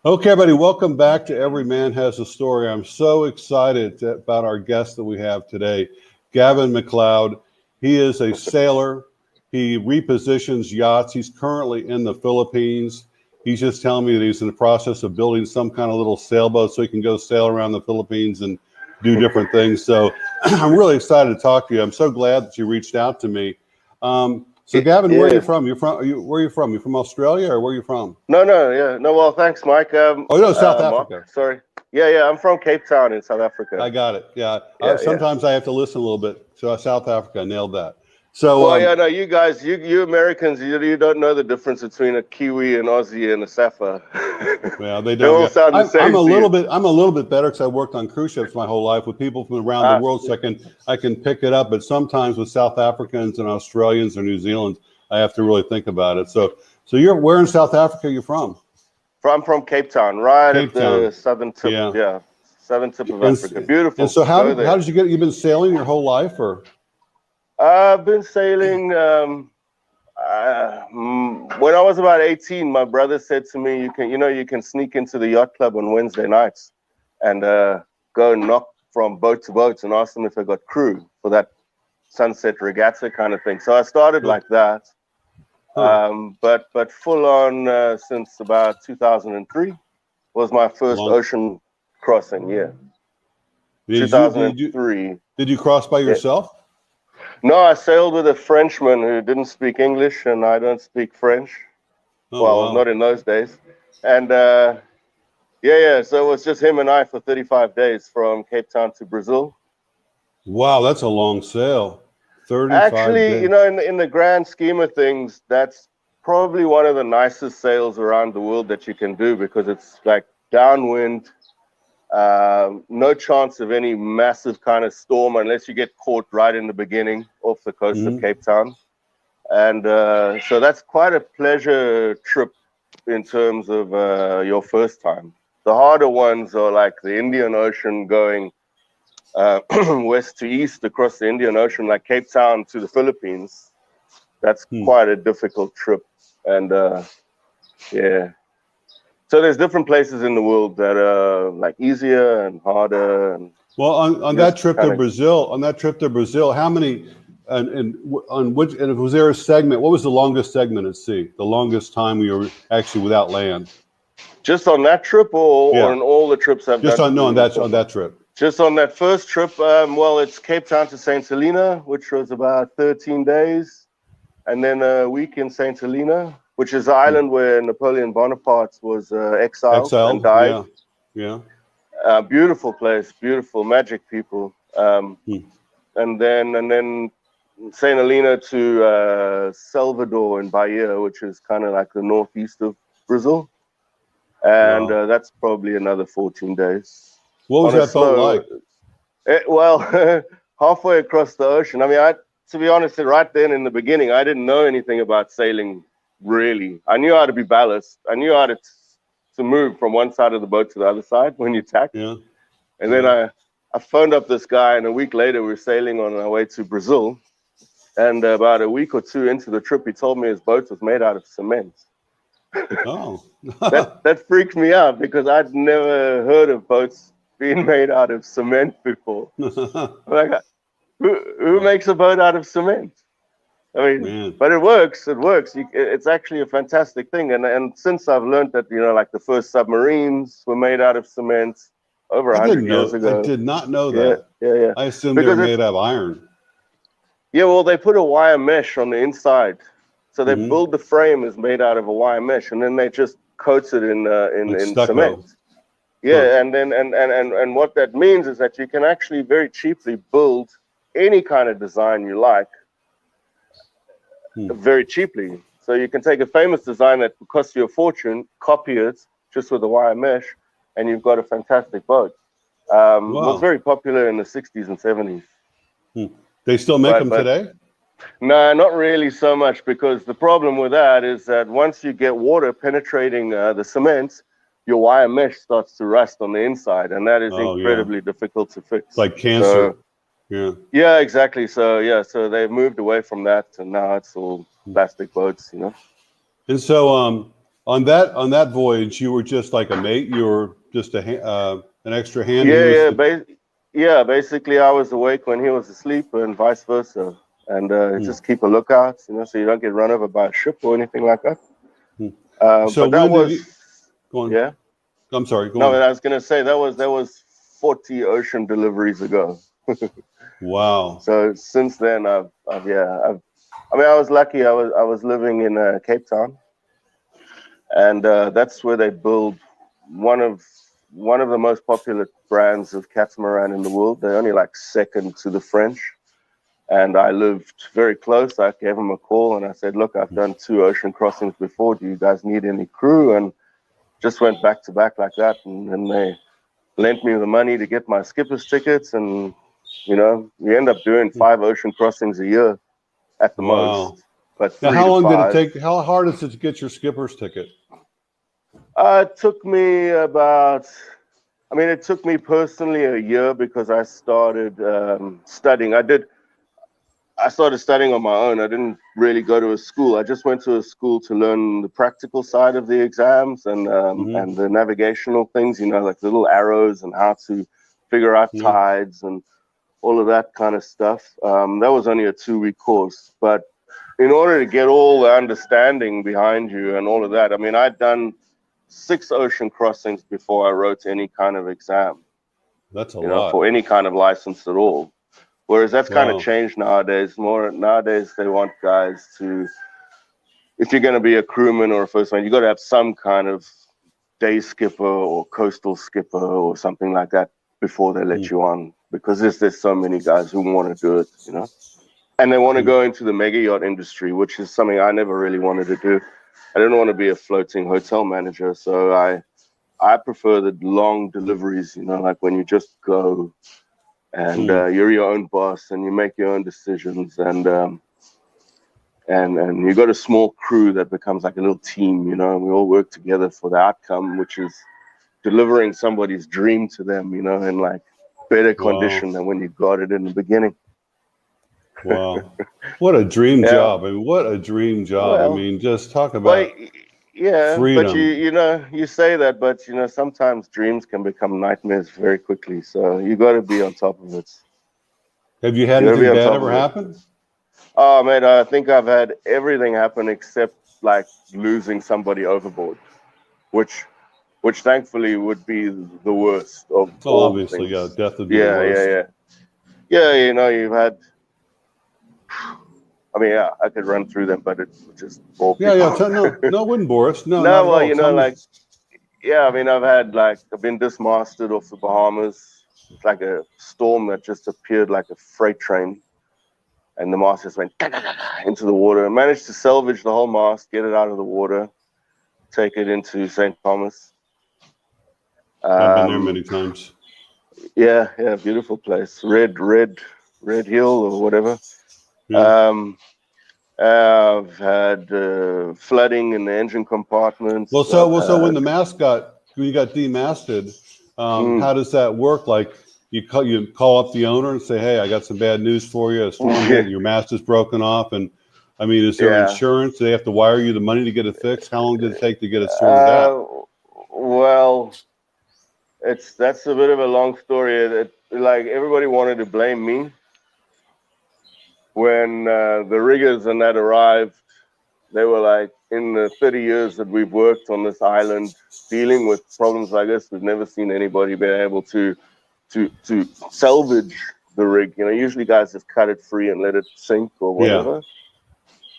Okay, everybody, welcome back to Every Man Has a Story. I'm so excited about our guest that we have today, Gavin McLeod. He is a sailor. He repositions yachts. He's currently in the Philippines. He's just telling me that he's in the process of building some kind of little sailboat so he can go sail around the Philippines and do different things. So I'm really excited to talk to you. I'm so glad that you reached out to me. So Gavin, where are you from? Where are you from? You from Australia or where are you from? No. Well, thanks, Mike. Oh, no, South Africa. Mark, sorry. Yeah. I'm from Cape Town in South Africa. I got it. Yeah. Sometimes I have to listen a little bit. So South Africa, I nailed that. So, well, no, you guys, you Americans, you don't know the difference between a Kiwi, an Aussie, and a Sapphire. Yeah, they don't. They all sound the same. I'm a little bit better because I worked on cruise ships my whole life with people from around the world, so I can pick it up. But sometimes with South Africans and Australians or New Zealand, I have to really think about it. So where in South Africa are you from? I'm from Cape Town, at the southern tip. Yeah, southern tip of Africa. Beautiful. And so how did you get? You've been sailing your whole life, or? I've been sailing. When I was about 18, my brother said to me, "You can sneak into the yacht club on Wednesday nights and go and knock from boat to boat and ask them if they got crew for that sunset regatta kind of thing." So I started like that. But full on since about 2003 was my first ocean crossing. Yeah, 2003. Did you cross by yourself? No, I sailed with a Frenchman who didn't speak English, and I don't speak French. Not in those days. And so it was just him and I for 35 days from Cape Town to Brazil. Wow, that's a long sail. 35 Actually, days. in the grand scheme of things, that's probably one of the nicest sails around the world that you can do, because it's like downwind, no chance of any massive kind of storm unless you get caught right in the beginning off the coast of Cape Town. And so that's quite a pleasure trip in terms of your first time. The harder ones are like the Indian Ocean going west to east across the Indian Ocean, like Cape Town to the Philippines. That's quite a difficult trip. And so there's different places in the world that are like easier and harder. And on that trip to Brazil, how many and was there a segment? What was the longest segment at sea? The longest time we were actually without land? Just on that trip, or on all the trips I've done? On that trip. Just on that first trip, it's Cape Town to St. Helena, which was about 13 days, and then a week in St. Helena, which is the island where Napoleon Bonaparte was exiled and died. Yeah. Beautiful place, beautiful, magic people. And then St. Helena to Salvador in Bahia, which is kind of like the northeast of Brazil. And that's probably another 14 days. What was that boat like? Halfway across the ocean. I mean, to be honest, right then in the beginning, I didn't know anything about sailing, really. I knew how to be ballast. I knew how to move from one side of the boat to the other side when you tack. Yeah. And then I phoned up this guy, and a week later, we were sailing on our way to Brazil. And about a week or two into the trip, he told me his boat was made out of cement. Oh. that freaked me out, because I'd never heard of boats being made out of cement before. Like, who makes a boat out of cement? I mean, but it works. It works. It's actually a fantastic thing. And since I've learned that, like the first submarines were made out of cement over 100 years ago. I did not know that. Yeah. I assumed they were made out of iron. Yeah, well, they put a wire mesh on the inside. So they build the frame is made out of a wire mesh, and then they just coat it in cement. Yeah, and then and what that means is that you can actually very cheaply build any kind of design you like very cheaply. So you can take a famous design that costs you a fortune, copy it just with a wire mesh, and you've got a fantastic boat. It was very popular in the 60s and 70s. They still make them today? No, not really so much, because the problem with that is that once you get water penetrating the cement, your wire mesh starts to rust on the inside, and that is incredibly difficult to fix. It's like cancer. Yeah, exactly. So they've moved away from that, and now it's all plastic boats, And so On that voyage, you were just like a mate. You were just an extra hand. Basically, I was awake when he was asleep, and vice versa. And just keep a lookout, so you don't get run over by a ship or anything like that. So but that when did was, you go on? yeah. I'm sorry. Go No, on. I was gonna say that was 40 ocean deliveries ago. Wow. So since then, I was lucky. I was living in Cape Town, and that's where they build one of the most popular brands of catamaran in the world. They're only like second to the French. And I lived very close. I gave them a call and I said, look, I've done 2 ocean crossings before. Do you guys need any crew? And just went back to back like that. And then they lent me the money to get my skipper's tickets. And, we end up doing 5 ocean crossings a year at the most. But 3 now, how to long 5. did it take? How hard is it to get your skipper's ticket? It took me it took me personally a year because I started studying. I started studying on my own. I didn't really go to a school. I just went to a school to learn the practical side of the exams and the navigational things, like little arrows and how to figure out tides and all of that kind of stuff. That was only a 2-week course. But in order to get all the understanding behind you and all of that, I'd done 6 ocean crossings before I wrote any kind of exam. That's a lot. For any kind of license at all. Whereas that's kind of changed nowadays. Nowadays they want guys to, if you're going to be a crewman or a first mate, you got to have some kind of day skipper or coastal skipper or something like that before they let you on, because there's so many guys who want to do it, and they want to go into the mega yacht industry, which is something I never really wanted to do. I didn't want to be a floating hotel manager, so I prefer the long deliveries, like when you just go. And you're your own boss, and you make your own decisions, and you got a small crew that becomes like a little team, and we all work together for the outcome, which is delivering somebody's dream to them, in like better condition than when you got it in the beginning. Wow, what a dream job! What a dream job! Well, just talk about freedom. But you say that, but sometimes dreams can become nightmares very quickly. So you got to be on top of it. Have you had anything bad ever happen? Oh, man, I think I've had everything happen except like losing somebody overboard, which thankfully would be the worst of all. Obviously, things. Death would be the worst. Yeah. You've had. I could run through them, but it would just bore people. No, it wouldn't bore us. No, well, I've been dismasted off the Bahamas. It's like a storm that just appeared like a freight train, and the mast just went into the water. I managed to salvage the whole mast, get it out of the water, take it into St. Thomas. I've been there many times. Yeah, beautiful place. Red Hill or whatever. Yeah. I've had flooding in the engine compartments. So when you got demasted, how does that work? Like you call up the owner and say, "Hey, I got some bad news for you. A storm hit, your mast is broken off." And is there insurance? Do they have to wire you the money to get it fixed? How long did it take to get it sorted out? Well, that's a bit of a long story. Like everybody wanted to blame me. When the riggers and that arrived, they were like, in the 30 years that we've worked on this island, dealing with problems like this, we've never seen anybody be able to salvage the rig. Usually guys just cut it free and let it sink or whatever. Yeah.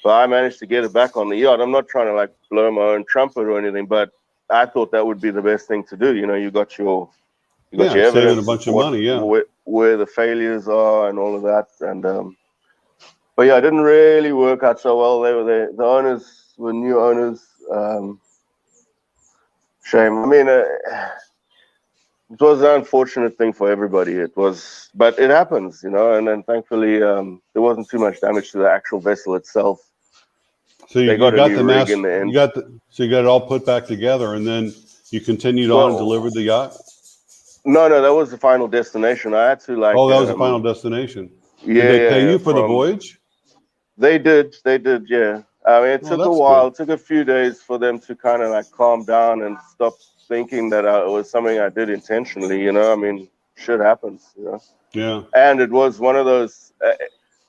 But I managed to get it back on the yacht. I'm not trying to like blow my own trumpet or anything, but I thought that would be the best thing to do. You got your evidence, saving a bunch of money, where the failures are and all of that, and but yeah, it didn't really work out so well. The owners were new owners. Shame. It was an unfortunate thing for everybody. It was, but it happens, and then thankfully there wasn't too much damage to the actual vessel itself. So you got the mast, you got it all put back together, and then you continued on and delivered the yacht? No, that was the final destination. I had to like. Oh, that was the final destination. Yeah. Did they pay you for the voyage? They did, yeah. I mean, it Oh, took a that's while. good. It took a few days for them to kind of like calm down and stop thinking that it was something I did intentionally. You know, I mean, shit happens. You know, Yeah. and it was one of those.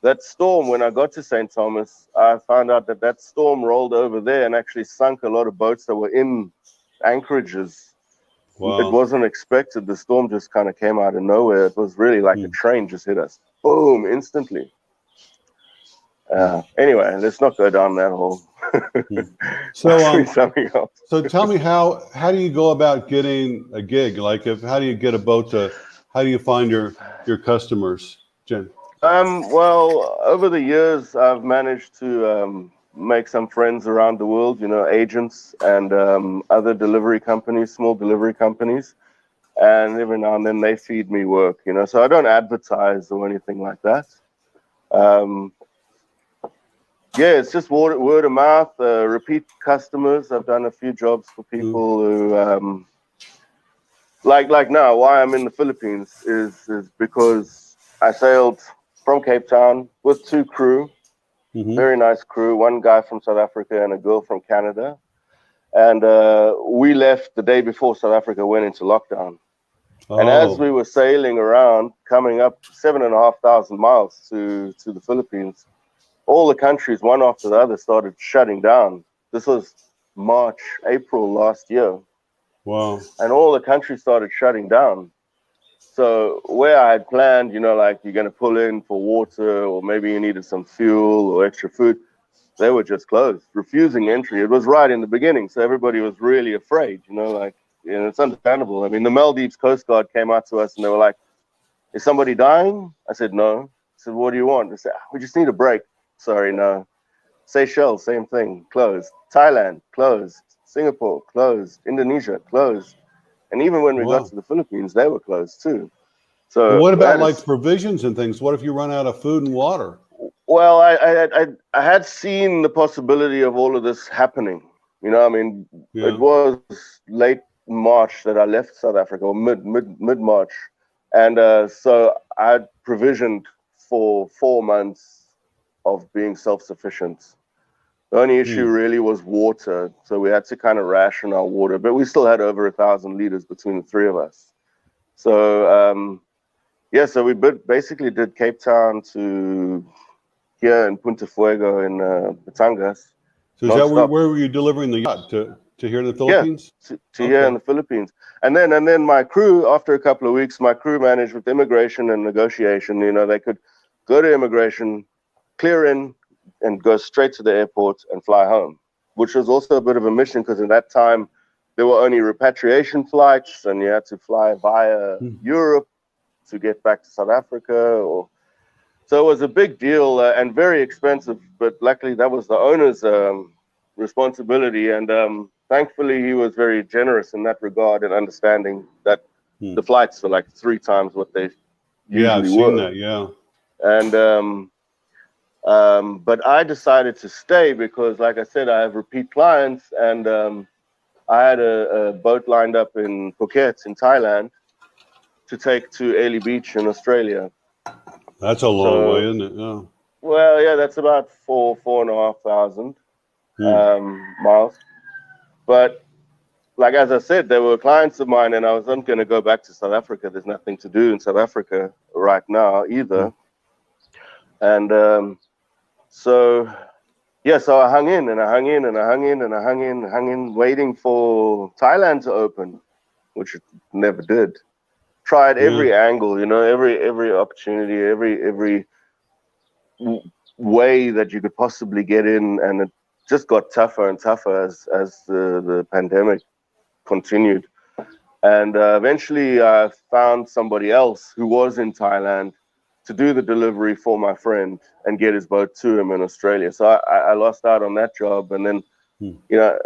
That storm, when I got to St. Thomas, I found out that storm rolled over there and actually sunk a lot of boats that were in anchorages. It Wow. wasn't expected. The storm just kind of came out of nowhere. It was really like a train just hit us. Boom, instantly. Anyway, let's not go down that hole. So, Ask me something else. so tell me how do you go about getting a gig? Like, how do you get a boat to? How do you find your customers, Jen? Well, over the years, I've managed to make some friends around the world. You know, agents and other delivery companies, small delivery companies, and every now and then they feed me work. You know, so I don't advertise or anything like that. Yeah, it's just word of mouth, repeat customers. I've done a few jobs for people who, like now, why I'm in the Philippines is because I sailed from Cape Town with two crew, very nice crew, one guy from South Africa and a girl from Canada. And we left the day before South Africa went into lockdown. And as Oh, we were sailing around, coming up 7,500 miles to the Philippines, all the countries, one after the other, started shutting down. This was March, April last year. wow. And all the countries started shutting down. So where I had planned, you know, like you're going to pull in for water or maybe you needed some fuel or extra food, they were just closed, refusing entry. It was right in the beginning. So everybody was really afraid, you know, like, and it's understandable. I mean, the Maldives Coast Guard came out to us and they were like, is somebody dying? I said, no. I said, what do you want? They said, we just need a break. Sorry, no. Seychelles, same thing, closed. Thailand, closed. Singapore, closed. Indonesia, closed. And even when we got Wow. to the Philippines, they were closed too. Well, So what about that like is, provisions and things? What if you run out of food and water? well, I had seen the possibility of all of this happening. You know, I mean, it Yeah. was late March that I left South Africa, or mid March, and so I had provisioned for 4 months of being self-sufficient. The only issue really was water, so we had to kind of ration our water, but we still had over 1,000 liters between the three of us. So yeah, so we basically did Cape Town to here in Punta Fuego in Batangas, So is that nonstop. where were you delivering the yacht to here in the Yeah, Philippines? to here in Okay. the Philippines, and then my crew, after a couple of weeks, my crew managed with immigration and negotiation. You know, they could go to immigration, clear in, and go straight to the airport and fly home, which was also a bit of a mission because at that time there were only repatriation flights, and you had to fly via Europe to get back to South Africa, or so it was a big deal and very expensive. But luckily, that was the owner's responsibility, and thankfully, he was very generous in that regard and understanding that the flights were like 3 times what they Yeah, I've usually seen were. that. Yeah. And but I decided to stay because, like I said, I have repeat clients, and I had a boat lined up in Phuket in Thailand to take to Ailey Beach in Australia. That's a long way, So, isn't it? Yeah. well, yeah, that's about 4,500 miles. But like as I said, they were clients of mine, and I wasn't going to go back to South Africa. There's nothing to do in South Africa right now either. And so yeah, so I hung in and I hung in and I hung in and I hung in, waiting for Thailand to open, which it never did. Tried Yeah. every angle, you know, every opportunity, every way that you could possibly get in, and it just got tougher and tougher as the pandemic continued. And eventually I found somebody else who was in Thailand to do the delivery for my friend and get his boat to him in Australia. So I lost out on that job. And then, you know,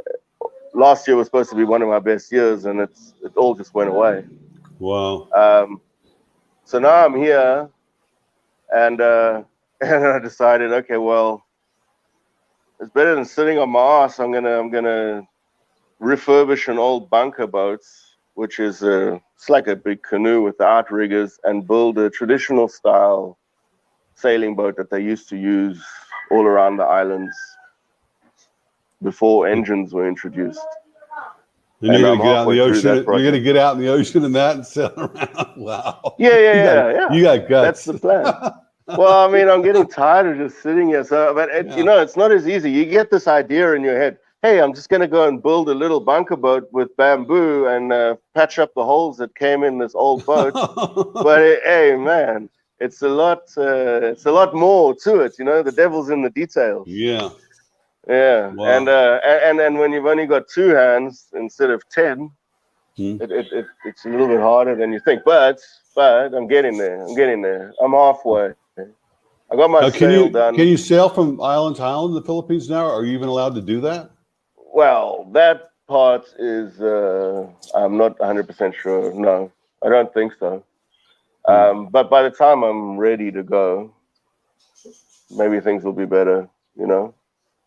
last year was supposed to be one of my best years, and it all just went away. Wow. So now I'm here, and and I decided, okay, well, it's better than sitting on my ass. I'm gonna refurbish an old bunker boat, which is it's like a big canoe with the outriggers, and build a traditional style sailing boat that they used to use all around the islands. before engines were introduced. And you're I'm gonna get out in halfway the through ocean. that You're gonna project. get out in the ocean and that and sail around. Wow. Yeah. You got That's guts. the plan. Well, I mean, I'm getting tired of just sitting here. So, but you know, it's not as easy. You get this idea in your head. Hey, I'm just gonna go and build a little bunker boat with bamboo and patch up the holes that came in this old boat. But hey, man, it's a lot. It's a lot more to it. You know, the devil's in the details. Yeah. Yeah. Wow. And when you've only got 2 hands instead of 10, it's a little bit harder than you think. But I'm getting there. I'm halfway. I got my Now, sail done. can you sail from island to island in the Philippines now? Are you even allowed to do that? Well, that part is I'm not 100% sure. No, I don't think so. But by the time I'm ready to go, maybe things will be better, you know?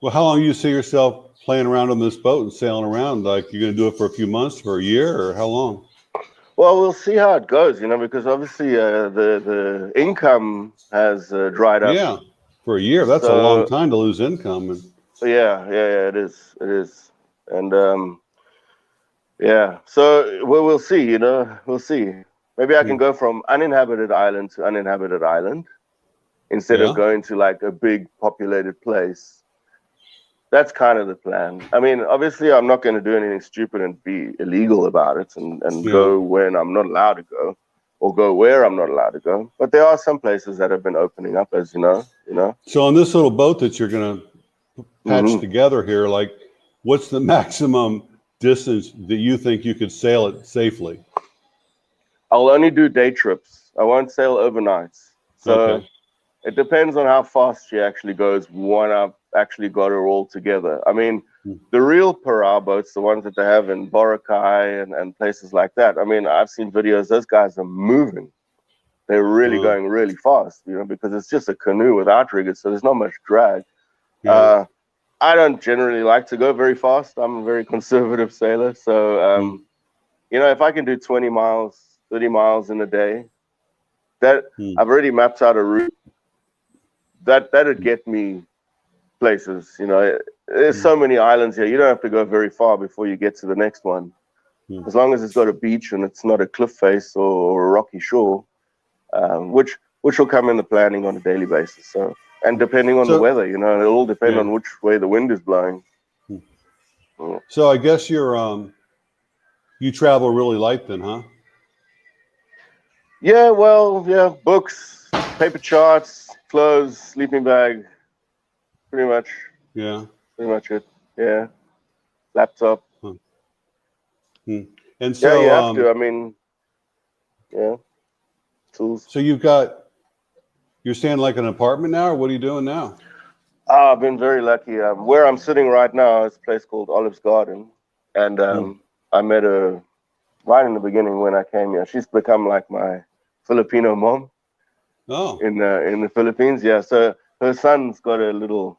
Well, how long do you see yourself playing around on this boat and sailing around? Like, you're going to do it for a few months, for a year, or how long? Well, we'll see how it goes, you know, because obviously the income has dried up. Yeah, for a year. That's a long time to lose income. Yeah, it is. And yeah, so we'll see, you know, we'll see. Maybe I can go from uninhabited island to uninhabited island instead of going to like a big populated place. That's kind of the plan. I mean, obviously, I'm not going to do anything stupid and be illegal about it and go when I'm not allowed to go or go where I'm not allowed to go. But there are some places that have been opening up, as you know. So on this little boat that you're going to patch together here, like, what's the maximum distance that you think you could sail it safely? I'll only do day trips. I won't sail overnights. So it depends on how fast she actually goes when I've actually got her all together. I mean, the real Parao boats, the ones that they have in Boracay and places like that, I mean, I've seen videos, those guys are moving. They're really going really fast, you know, because it's just a canoe with outriggers, so there's not much drag. I don't generally like to go very fast. I'm a very conservative sailor. So, you know, if I can do 20 miles, 30 miles in a day, that I've already mapped out a route that'd get me places. You know, there's so many islands here. You don't have to go very far before you get to the next one. As long as it's got a beach and it's not a cliff face or a rocky shore, which will come in the planning on a daily basis. So, and depending on the weather, you know, it'll all depend on which way the wind is blowing. So I guess you travel really light then, huh? Yeah, well, yeah, books, paper charts, clothes, sleeping bag, pretty much. Yeah. Pretty much it. Yeah. Laptop. And so you have to. I mean, yeah. Tools. So you're staying like an apartment now, or what are you doing now? I've been very lucky. Where I'm sitting right now is a place called Olive's Garden. And I met her right in the beginning when I came here. She's become like my Filipino mom. Oh. In the Philippines, yeah. So her son's got a little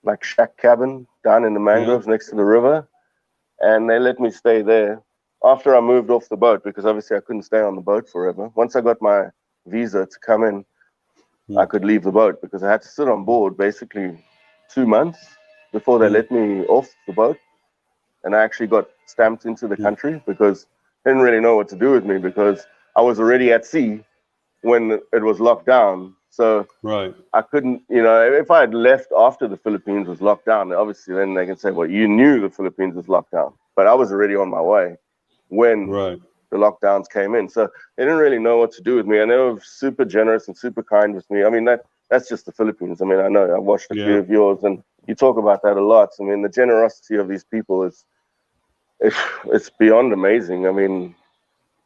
like shack cabin down in the mangroves next to the river, and they let me stay there after I moved off the boat because obviously I couldn't stay on the boat forever. Once I got my visa to come in, I could leave the boat because I had to sit on board basically 2 months before they let me off the boat, and I actually got stamped into the country because they didn't really know what to do with me because I was already at sea when it was locked down. So I couldn't, you know, if I had left after the Philippines was locked down, obviously then they can say, well, you knew the Philippines was locked down. But I was already on my way when the lockdowns came in. So they didn't really know what to do with me. And they were super generous and super kind with me. I mean, that's just the Philippines. I mean, I know I watched a few of yours and you talk about that a lot. I mean, the generosity of these people it's beyond amazing. I mean,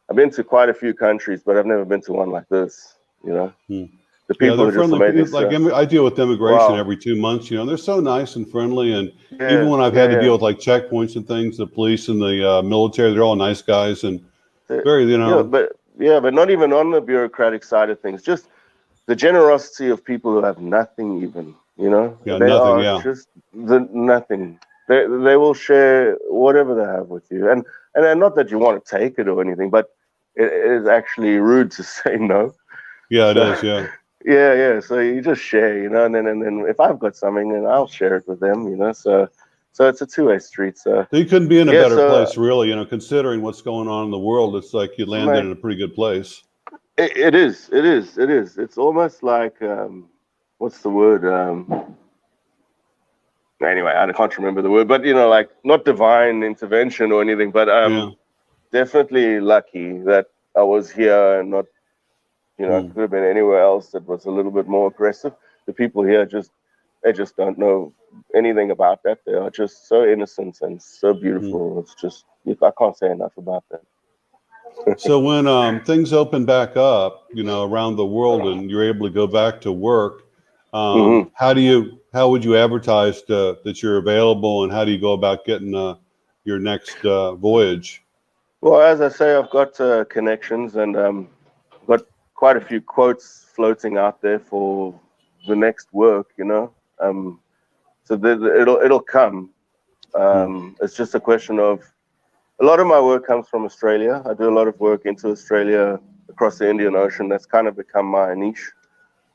I've been to quite a few countries, but I've never been to one like this, you know. The people are just amazing. Like I deal with immigration every 2 months, you know. They're so nice and friendly, and even when I've had to deal with like checkpoints and things, the police and the military, they're all nice guys and very, you know. But not even on the bureaucratic side of things. Just the generosity of people who have nothing, even, you know. They are just nothing. They will share whatever they have with you, and not that you want to take it or anything, but it is actually rude to say no. Yeah, it is. Yeah. Yeah. So you just share, you know, and then if I've got something, then I'll share it with them, you know. So So it's a two-way street. So you couldn't be in a yeah, better so place, really. You know, considering what's going on in the world, it's like you landed in a pretty good place. it is. It's almost like what's the word? Anyway, I can't remember the word, but you know, like not divine intervention or anything, but definitely lucky that I was here and not, you know, could have been anywhere else that was a little bit more aggressive. The people here they just don't know anything about that. They are just so innocent and so beautiful. It's just, I can't say enough about that. So when things open back up, you know, around the world, and you're able to go back to work, how would you advertise that you're available, and how do you go about getting your next voyage? Well, as I say, I've got connections and got quite a few quotes floating out there for the next work, you know. So it'll come. It's just a question of, a lot of my work comes from Australia. I do a lot of work into Australia, across the Indian Ocean. That's kind of become my niche,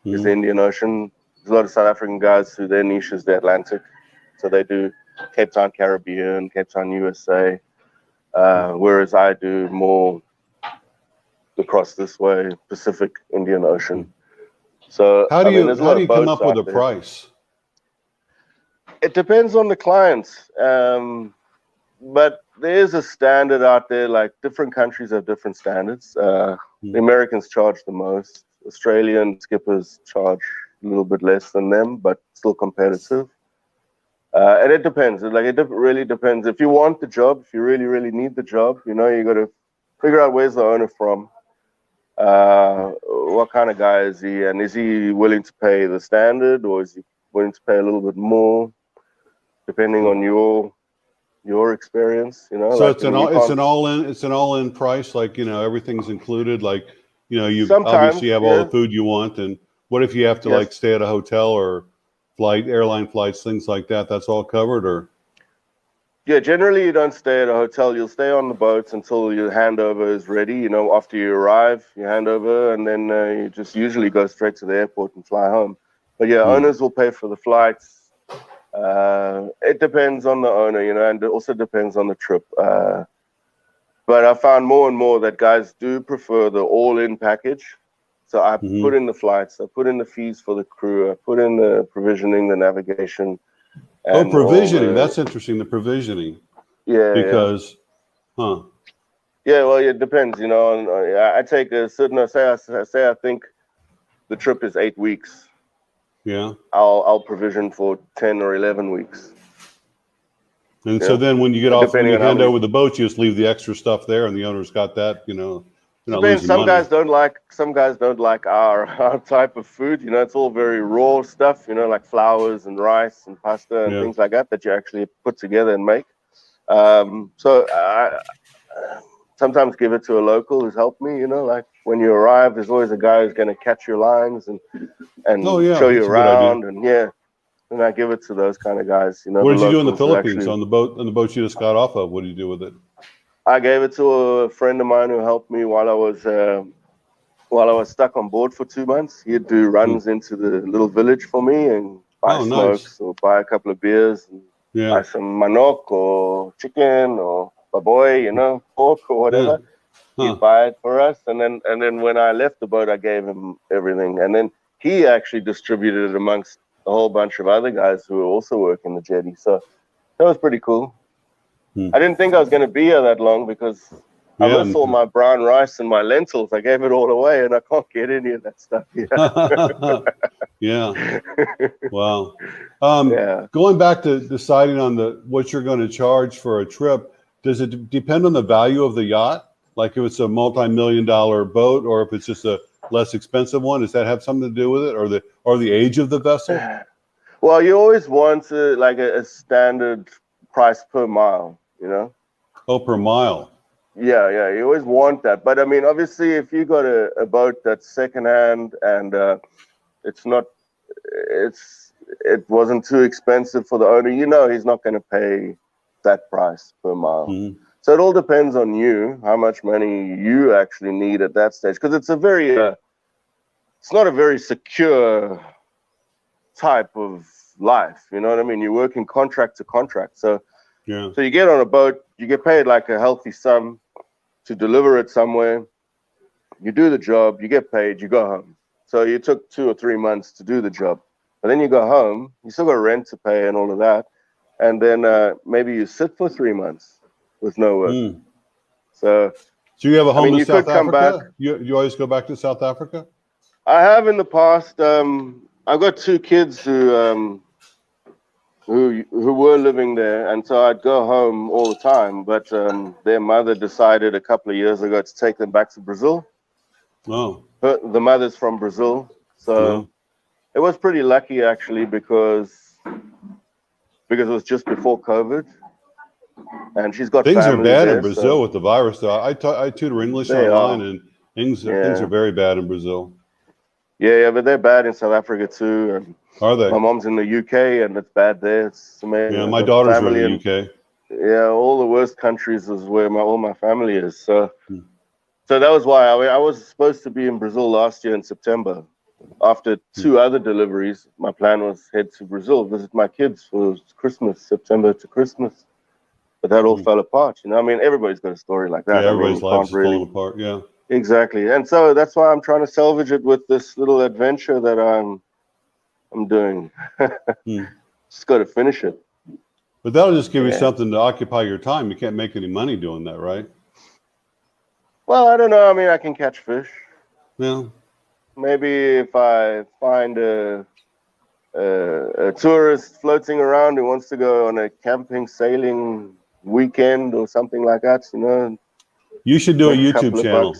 is the Indian Ocean. There's a lot of South African guys who their niche is the Atlantic. So they do Cape Town, Caribbean, Cape Town, USA, whereas I do more across this way, Pacific, Indian Ocean. So how do you come up with a there. price? It depends on the clients. But there's a standard out there, like different countries have different standards. The Americans charge the most. Australian skippers charge a little bit less than them, but still competitive. And it depends. Like, it really depends. If you want the job, if you really, really need the job, you know, you got to figure out where's the owner from. What kind of guy is he? And is he willing to pay the standard, or is he willing to pay a little bit more, depending on your experience, you know? So like, it's an all in price, like, you know, everything's included, like, you know, you sometimes, obviously have all the food you want, and what if you have to like stay at a hotel or airline flights, things like that, that's all covered? Or generally you don't stay at a hotel. You'll stay on the boats until your handover is ready. You know, after you arrive, you hand over, and then you just usually go straight to the airport and fly home. But owners will pay for the flights. It depends on the owner, you know, and it also depends on the trip. But I found more and more that guys do prefer the all-in package. So I put in the flights, I put in the fees for the crew, I put in the provisioning, the navigation. And provisioning, that's interesting, the provisioning. Because, Yeah, well, it depends, you know. I take a certain, say I think the trip is 8 weeks. Yeah. I'll provision for 10 or 11 weeks. And so then when you get off, when you hand over the boat, you just leave the extra stuff there, and the owner's got that, you know. Depends. Some guys don't like our type of food. You know, it's all very raw stuff, you know, like flours and rice and pasta and things like that you actually put together and make. So I sometimes give it to a local who's helped me, you know, like when you arrive, there's always a guy who's going to catch your lines and show you around, and I give it to those kind of guys, you know. What did you do in the Philippines on the boat you just got off of? What did you do with it? I gave it to a friend of mine who helped me while I was stuck on board for 2 months. He'd do runs into the little village for me and buy smokes or buy a couple of beers and buy some manok or chicken or baboy, you know, pork or whatever. He'd buy it for us, and then when I left the boat, I gave him everything, and then he actually distributed it amongst a whole bunch of other guys who were also working the jetty. So that was pretty cool. I didn't think I was going to be here that long because I miss all my brown rice and my lentils. I gave it all away, and I can't get any of that stuff here. Wow. Going back to deciding on what you're going to charge for a trip, does it depend on the value of the yacht? Like if it's a multi-million-dollar boat, or if it's just a less expensive one, does that have something to do with it, or the age of the vessel? Well, you always want like a standard price per mile, you know. Oh, per mile. Yeah, you always want that. But I mean, obviously, if you got a boat that's secondhand and it wasn't too expensive for the owner, you know, he's not going to pay that price per mile. So it all depends on you, how much money you actually need at that stage, because it's it's not a very secure type of life. You know what I mean? You're working contract to contract. So Yeah. you get on a boat, you get paid like a healthy sum to deliver it somewhere. You do the job, you get paid, you go home. So you took 2 or 3 months to do the job. But then you go home, you still got rent to pay and all of that. And then maybe you sit for 3 months with no work. Mm. So you have a home in you South could come back. Africa? You always go back to South Africa? I have in the past. I've got 2 kids who were living there, and so I'd go home all the time. But their mother decided a couple of years ago to take them back to Brazil. Oh. The mother's from Brazil, so it was pretty lucky actually because it was just before COVID, and she's got Things are family bad there, in Brazil with the virus, though. I tutor English They online, are. and things are very bad in Brazil. Yeah, but they're bad in South Africa too. And Are they? my mom's in the UK, and it's bad there. It's amazing. Yeah, my daughters are in the UK. Yeah, all the worst countries is where all my family is. So that was why I was supposed to be in Brazil last year in September. After 2 other deliveries, my plan was head to Brazil, visit my kids for Christmas, September to Christmas. But that all fell apart. You know, I mean, everybody's got a story like that. Yeah, I mean, everybody's lives is falling apart. Yeah. Exactly. And so that's why I'm trying to salvage it with this little adventure that I'm doing. Just got to finish it. But that'll just give you something to occupy your time. You can't make any money doing that, right? Well, I don't know. I mean, I can catch fish. Yeah. Maybe if I find a tourist floating around who wants to go on a camping, sailing weekend or something like that, you know. You should do a YouTube channel.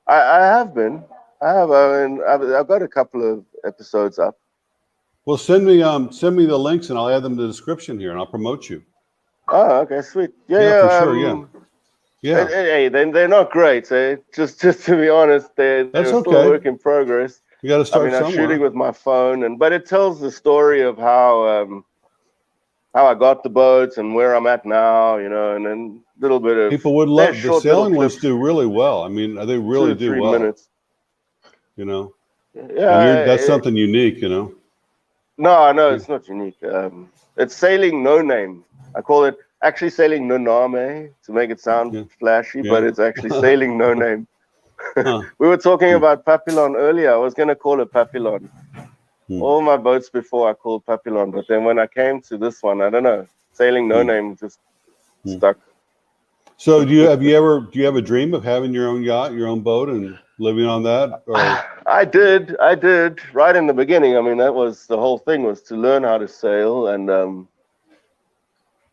I have been. I've got a couple of episodes up. Well, send me the links and I'll add them to the description here and I'll promote you. Oh, okay, sweet. Yeah, for sure. Yeah. Hey, they're not great. Just to be honest, they're still a work in progress. You got to start somewhere. I'm shooting with my phone, but it tells the story of how I got the boats and where I'm at now, you know, and then a little bit of people would love the sailing ones do really well. I mean, they really do well. 3 minutes. You know. Yeah, and that's something unique, you know. No, it's not unique. It's sailing Noname. I call it actually sailing Noname to make it sound flashy, but it's actually sailing Noname. We were talking about Papillon earlier. I was going to call it Papillon. All my boats before I called Papillon, but then when I came to this one, I don't know, sailing Noname just stuck. So do you have a dream of having your own yacht, your own boat, and living on that? Or? I did right in the beginning. I mean, that was the whole thing, was to learn how to sail. And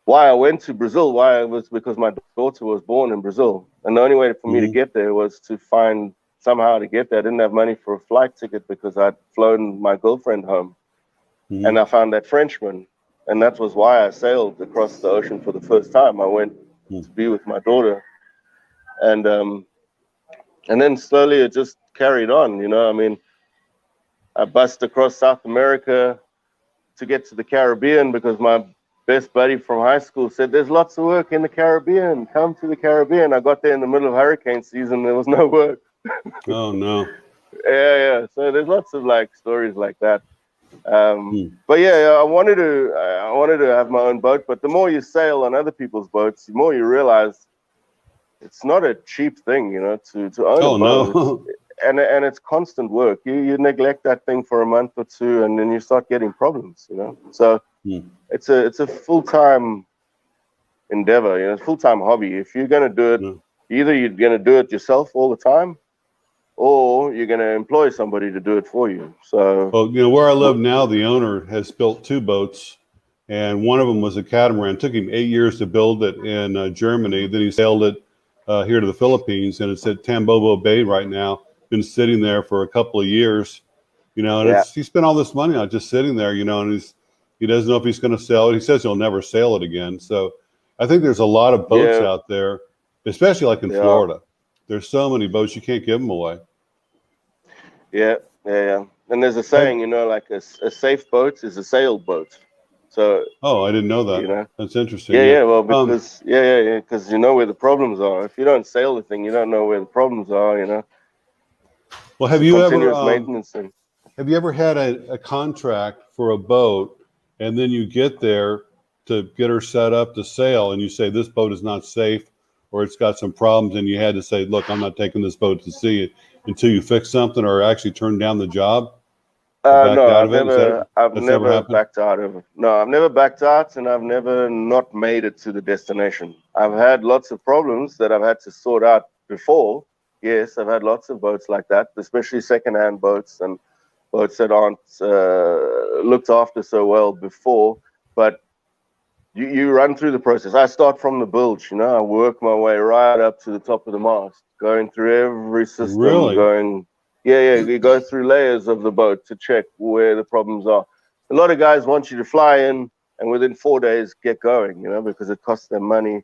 why I went to Brazil, was because my daughter was born in Brazil, and the only way for me to get there was to find somehow to get there. I didn't have money for a flight ticket because I'd flown my girlfriend home, and I found that Frenchman, and that was why I sailed across the ocean for the first time. I went to be with my daughter, and then slowly it just carried on. You know, I mean, I bussed across South America to get to the Caribbean because my best buddy from high school said, "There's lots of work in the Caribbean. Come to the Caribbean." I got there in the middle of hurricane season. There was no work. Oh no. Yeah. So there's lots of stories like that. But I wanted to have my own boat. But the more you sail on other people's boats, the more you realize it's not a cheap thing, you know, to own a boat. No. And it's constant work. You neglect that thing for a month or two, and then you start getting problems, you know. So it's a full-time endeavor, you know, full-time hobby. If you're gonna do it, either you're gonna do it yourself all the time, or you're gonna employ somebody to do it for you. So, well, you know, where I live now, the owner has built 2 boats, and one of them was a catamaran. It took him 8 years to build it in Germany. Then he sailed it here to the Philippines, and it's at Tambobo Bay right now. Been sitting there for a couple of years, you know, and he spent all this money on just sitting there, you know, and he doesn't know if he's going to sell it. He says he'll never sail it again. So I think there's a lot of boats out there, especially like in Florida. There's so many boats, you can't give them away. Yeah. And there's a saying, you know, like a safe boat is a sailed boat. So. Oh, I didn't know that. You know? That's interesting. Yeah. Well, because because you know where the problems are. If you don't sail the thing, you don't know where the problems are. You know. Well, have you ever had a contract for a boat and then you get there to get her set up to sail, and you say this boat is not safe, or it's got some problems, and you had to say, look, I'm not taking this boat to sea until you fix something, or actually turn down the job, or backed No, out of it? I've That's never never happened? backed out of it. No, I've never backed out, and I've never not made it to the destination. I've had lots of problems that I've had to sort out before. Yes, I've had lots of boats like that, especially secondhand boats and boats that aren't looked after so well before. But you run through the process. I start from the bilge, I work my way right up to the top of the mast, going through every system, Really? you go through layers of the boat to check where the problems are. A lot of guys want you to fly in and within 4 days get going, because it costs them money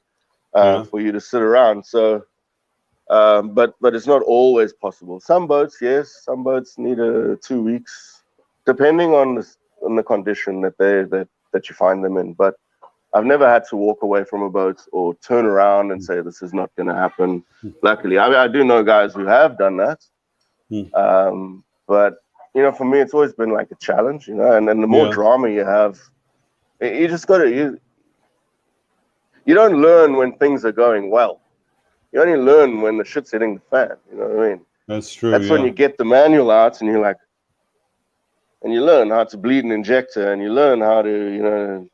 for you to sit around. So, but it's not always possible. Some boats, yes, some boats need 2 weeks, depending on the condition that you find them in. But I've never had to walk away from a boat or turn around and say this is not going to happen. Luckily, I do know guys who have done that. But for me, it's always been like a challenge, and then the more drama you have, you just got to, you don't learn when things are going well. You only learn when the shit's hitting the fan. You know what I mean? That's true. That's when you get the manual out and you're like, and you learn how to bleed an injector, and you learn how to,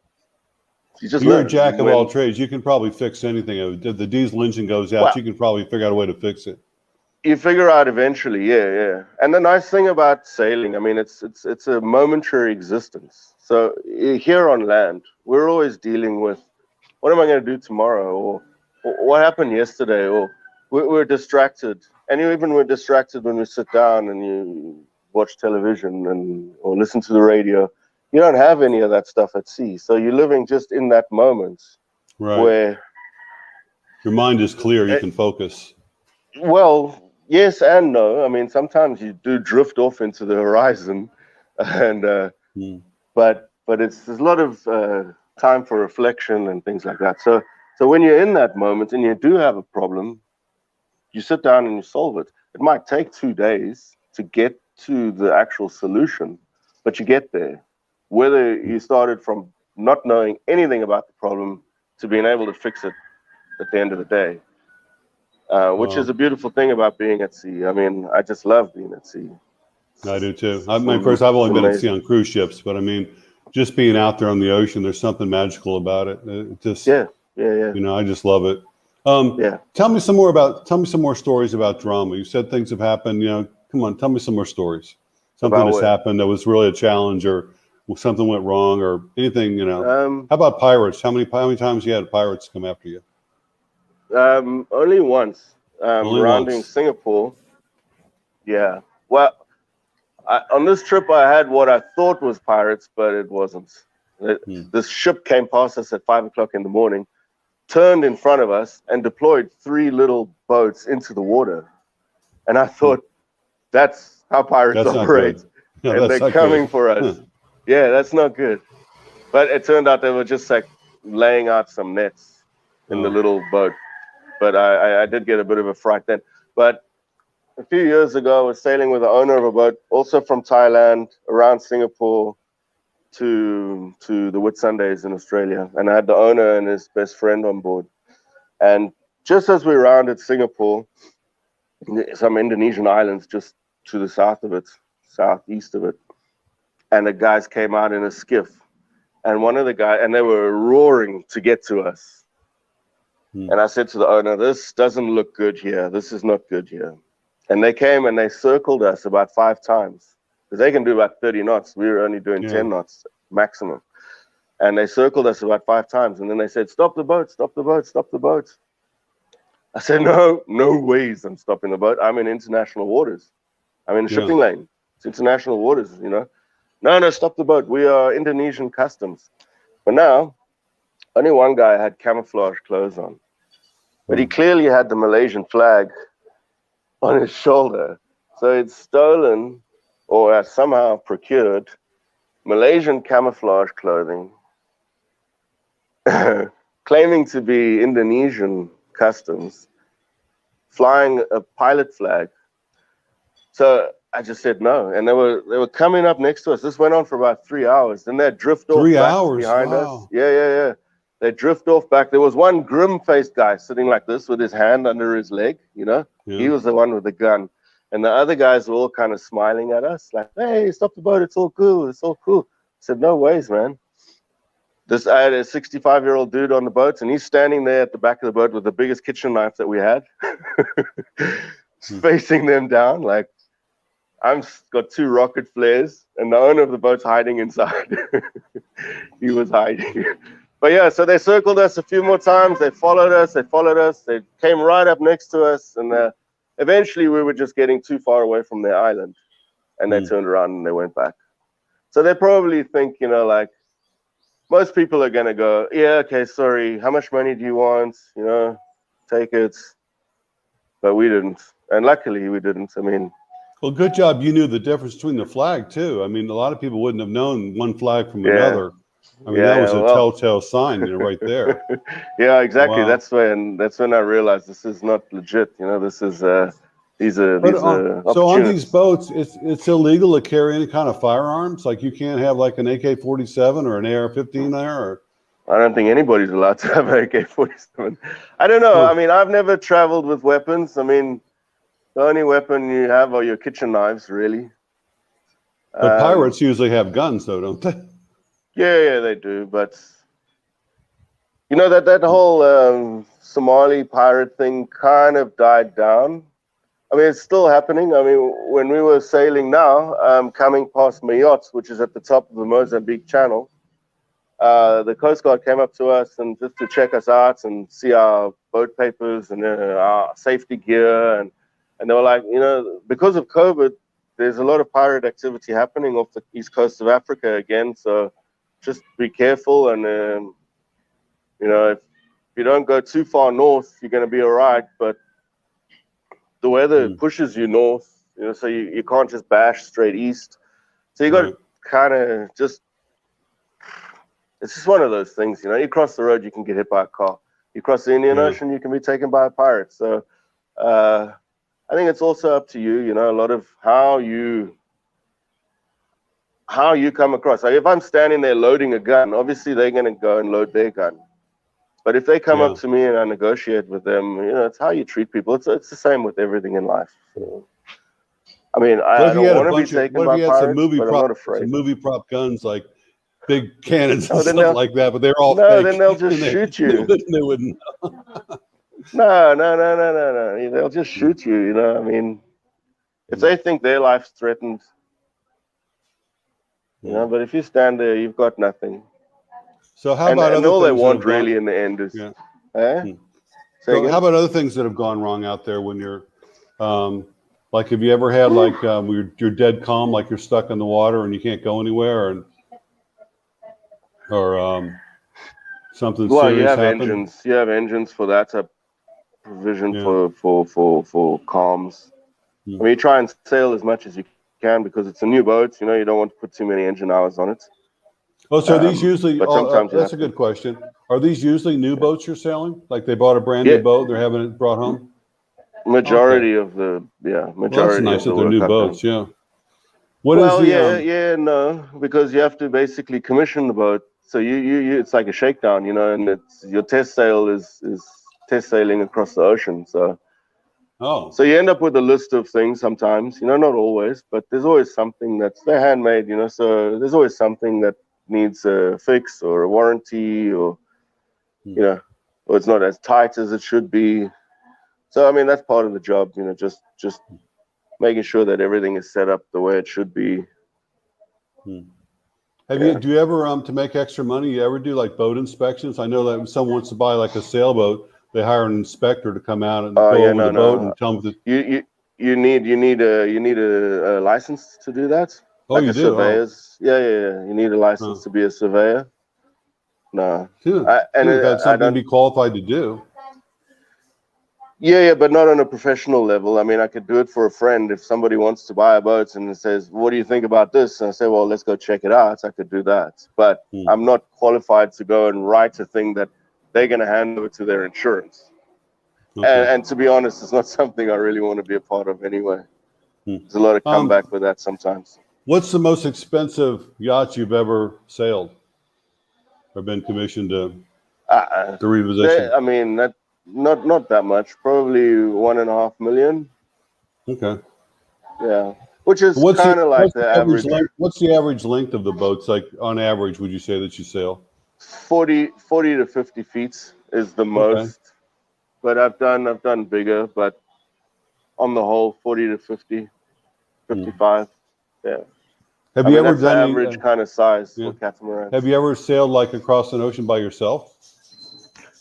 you just You're learn. a jack of all trades. You can probably fix anything. If the diesel engine goes out, you can probably figure out a way to fix it. You figure out eventually, yeah. And the nice thing about sailing, I mean, it's a momentary existence. So here on land, we're always dealing with, what am I going to do tomorrow, or what happened yesterday, or we're distracted. And we're distracted when we sit down and you watch television or listen to the radio. You don't have any of that stuff at sea. So you're living just in that moment where your mind is clear. You can focus. Well, yes and no. I mean, sometimes you do drift off into the horizon, and but there's a lot of time for reflection and things like that. So when you're in that moment and you do have a problem, you sit down and you solve it. It might take 2 days to get to the actual solution, but you get there. Whether you started from not knowing anything about the problem to being able to fix it at the end of the day. Which is a beautiful thing about being at sea. I mean, I just love being at sea. I do too. Of course, I've only been at sea on cruise ships, but I mean, just being out there on the ocean, there's something magical about it. It just, yeah. I just love it. Tell me some more stories about drama. You said things have happened. Come on, tell me some more stories. Something that's happened that was really a challenge, or something went wrong, or anything. How about pirates? How many times you had pirates come after you? Only once. Rounding Singapore. Yeah. Well, on this trip, I had what I thought was pirates, but it wasn't. This ship came past us at 5 o'clock in the morning, turned in front of us, and deployed 3 little boats into the water. And I thought, that's how pirates operate. And they're coming for us. Yeah, that's not good. But it turned out they were just like laying out some nets in the little boat. But I did get a bit of a fright then. But a few years ago, I was sailing with the owner of a boat, also from Thailand, around Singapore to the Whitsundays in Australia. And I had the owner and his best friend on board. And just as we rounded Singapore, some Indonesian islands just to the southeast of it, and the guys came out in a skiff. And one of the guys, and they were roaring to get to us. And I said to the owner, this doesn't look good here. This is not good here. And they came and they circled us about 5 times. Because they can do about 30 knots. We were only doing 10 knots maximum. And they circled us about 5 times. And then they said, stop the boat, stop the boat, stop the boat. I said, no ways I'm stopping the boat. I'm in international waters. I'm in a shipping lane. It's international waters, No, stop the boat. We are Indonesian customs. But now, only one guy had camouflage clothes on. But he clearly had the Malaysian flag on his shoulder. So he'd stolen or somehow procured Malaysian camouflage clothing, claiming to be Indonesian customs, flying a pilot flag. So I just said no, and they were coming up next to us. This went on for about 3 hours. Then they drift off 3 back hours, behind us. wow. Yeah. They drift off back. There was one grim-faced guy sitting like this with his hand under his leg. You know, he was the one with the gun, and the other guys were all kind of smiling at us, like, "Hey, stop the boat! It's all cool. It's all cool." I said, "No ways, man." I had a 65-year-old dude on the boat, and he's standing there at the back of the boat with the biggest kitchen knife that we had, facing them down. Like, I'm got 2 rocket flares, and the owner of the boat's hiding inside. He was hiding. But yeah, so they circled us a few more times. They followed us. They came right up next to us, and eventually we were just getting too far away from their island, and they turned around and they went back. So they probably think, you know, like, most people are going to go, yeah, okay, sorry, how much money do you want? You know, take it. But we didn't. And luckily we didn't. I mean, well, good job. You knew the difference between the flag too. I mean, a lot of people wouldn't have known one flag from another. I mean, that was a telltale sign, you know, right there. Yeah, exactly. Wow. That's when I realized this is not legit. You know, this is these are so on these boats, it's illegal to carry any kind of firearms. Like, you can't have like an AK-47 or an AR-15 there. Or... I don't think anybody's allowed to have an AK-47. I don't know. I mean, I've never traveled with weapons. I mean, the only weapon you have are your kitchen knives, really. But pirates usually have guns, though, don't they? Yeah, they do. But you know that whole Somali pirate thing kind of died down. I mean, it's still happening. I mean, when we were sailing now, coming past my yacht, which is at the top of the Mozambique Channel, the Coast Guard came up to us and just to check us out and see our boat papers and our safety gear, and they were like, you know, because of COVID, there's a lot of pirate activity happening off the east coast of Africa again. So just be careful, and you know, if you don't go too far north, you're going to be all right. But the weather pushes you north, you know, so you can't just bash straight east. So you got to kind of just, it's just one of those things, you know, you cross the road, you can get hit by a car. You cross the Indian Ocean, you can be taken by a pirate. So I think it's also up to you, you know, a lot of how you come across. Like, if I'm standing there loading a gun, obviously they're going to go and load their gun. But if they come up to me and I negotiate with them, you know, it's how you treat people. It's the same with everything in life. So, I mean, I don't want to be taken by pirates, but I'm not afraid. Some movie prop guns, like big cannons and stuff like that, but they're all fake. No, then they'll just shoot you. They wouldn't. No. They'll just shoot you, you know. I mean, if they think their life's threatened, you know, but if you stand there, you've got nothing. So how about and all they want really in the end is, so how about other things that have gone wrong out there when you're, like, have you ever had like you're dead calm, like you're stuck in the water and you can't go anywhere, or something serious you have happened? You have engines for that type of provision for calms. I mean, you try and sail as much as you can because it's a new boat. You know, you don't want to put too many engine hours on it. Oh, so these usually, but sometimes that's a good question. Are these usually new boats you're sailing? Like, they bought a brand new boat, they're having it brought home? Majority of the, majority well, that's nice that they're new boats, no, because you have to basically commission the boat. So you it's like a shakedown, you know, and it's your test sail is test sailing across the ocean. So so you end up with a list of things sometimes, you know, not always, but there's always something they're handmade, you know, so there's always something that needs a fix or a warranty, or you know, or it's not as tight as it should be. So I mean, that's part of the job, you know, just making sure that everything is set up the way it should be. Do you ever to make extra money, you ever do like boat inspections? I know that if someone wants to buy like a sailboat, they hire an inspector to come out and go over the boat and tell them you need a license to do that. Oh, like you do? Surveyors. Yeah. You need a license to be a surveyor. No. That's something to be qualified to do. Yeah, but not on a professional level. I mean, I could do it for a friend. If somebody wants to buy a boat and says, "What do you think about this?" And I say, "Well, let's go check it out." I could do that. But I'm not qualified to go and write a thing that they're going to hand over to their insurance. And to be honest, it's not something I really want to be a part of anyway. There's a lot of comeback with that sometimes. What's the most expensive yacht you've ever sailed or been commissioned to reposition? I mean, not that much. Probably 1.5 million. Okay. Yeah, which is What's kind of like the average. What's the average length of the boats? Like on average, would you say that you sail? 40 to 50 feet is the most. But I've done bigger, but on the whole, 40 to 50, 55. Yeah. Have you ever that's the done average kind of size for catamarans. Have you ever sailed like across an ocean by yourself?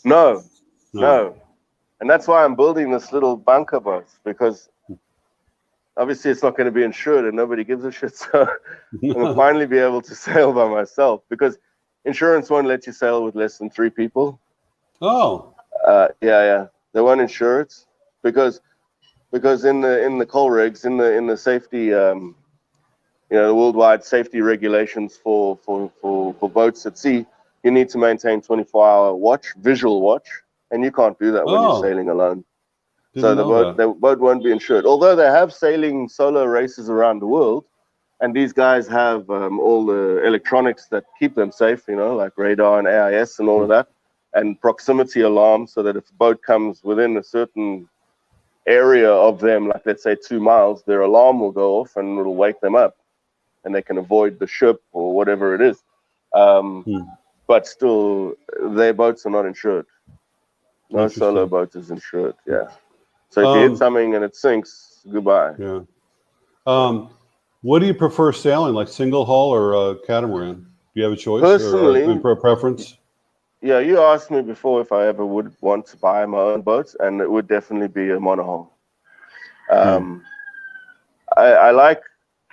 No. And that's why I'm building this little bunker boat, because obviously it's not going to be insured and nobody gives a shit. So I'm going to finally be able to sail by myself, because insurance won't let you sail with less than 3 people. Oh. Yeah. They won't insure it because in the coal rigs, in the safety, the worldwide safety regulations for boats at sea, you need to maintain 24-hour visual watch, and you can't do that when you're sailing alone. So the boat won't be insured. Although they have sailing solo races around the world, and these guys have all the electronics that keep them safe, like radar and AIS and all of that, and proximity alarm, so that if a boat comes within a certain area of them, like let's say 2 miles, their alarm will go off and it'll wake them up, and they can avoid the ship or whatever it is. But still, their boats are not insured. No solo boat is insured. Yeah. So if you hit something and it sinks, goodbye. Yeah. What do you prefer sailing, like single hull or catamaran? Do you have a choice? Personally, or a preference? Yeah, you asked me before if I ever would want to buy my own boat, and it would definitely be a monohull. I like